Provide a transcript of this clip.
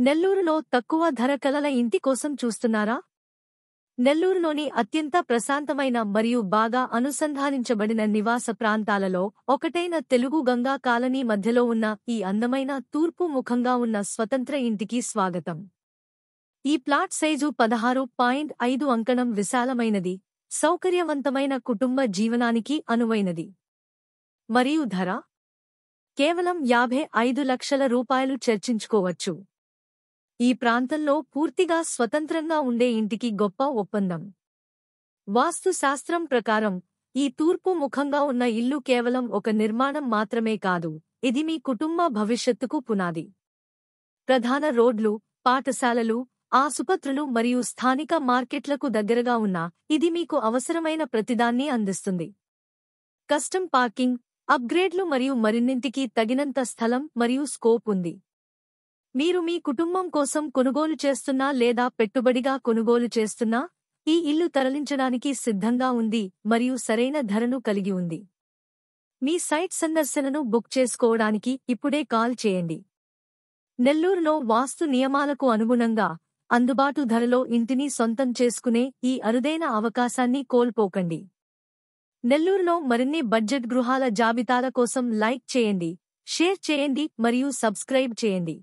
నెల్లూరులో తక్కువ ధర కలల ఇంటి కోసం చూస్తున్నారా? నెల్లూరులోని అత్యంత ప్రశాంతమైన మరియు బాగా అనుసంధానించబడిన నివాస ప్రాంతాలలో ఒకటైన తెలుగు గంగా కాలనీ మధ్యలో ఉన్న ఈ అందమైన తూర్పు ముఖంగా ఉన్న స్వతంత్ర ఇంటికి స్వాగతం. ఈ ప్లాట్ సైజు 16.5 అంకణం విశాలమైనది, సౌకర్యవంతమైన కుటుంబ జీవనానికి అనువైనది. మరియు ధర కేవలం 55 లక్షల రూపాయలు చర్చించుకోవచ్చు. ఈ ప్రాంతంలో పూర్తిగా స్వతంత్రంగా ఉండే ఇంటికి గొప్ప ఒప్పందం. వాస్తు శాస్త్రం ప్రకారం ఈ తూర్పు ముఖంగా ఉన్న ఇల్లు కేవలం ఒక నిర్మాణం మాత్రమే కాదు, ఇది మీ కుటుంబ భవిష్యత్తుకు పునాది. ప్రధాన రోడ్లు, పాఠశాలలు, ఆసుపత్రులు మరియు స్థానిక మార్కెట్లకు దగ్గరగా ఉన్న ఇది మీకు అవసరమైన ప్రతిదాన్ని అందిస్తుంది. కస్టమ్ పార్కింగ్, అప్గ్రేడ్లు మరియు మరిన్నింటికి తగినంత స్థలం మరియు స్కోప్ ఉంది. మీరు మీ కుటుంబం కోసం కొనుగోలు చేస్తున్నా లేదా పెట్టుబడిగా కొనుగోలు చేస్తున్నా, ఈ ఇల్లు తరలించడానికి సిద్ధంగా ఉంది మరియు సరైన ధరను కలిగి ఉంది. మీ సైట్ సందర్శనను బుక్ చేసుకోవడానికి ఇప్పుడే కాల్ చేయండి. నెల్లూరులో వాస్తు నియమాలకు అనుగుణంగా అందుబాటు ధరలో ఇంటిని సొంతం చేసుకునే ఈ అరుదైన అవకాశాన్ని కోల్పోకండి. నెల్లూరులో మరిన్ని బడ్జెట్ గృహాల జాబితాల కోసం లైక్ చేయండి, షేర్ చేయండి మరియు సబ్స్క్రైబ్ చేయండి.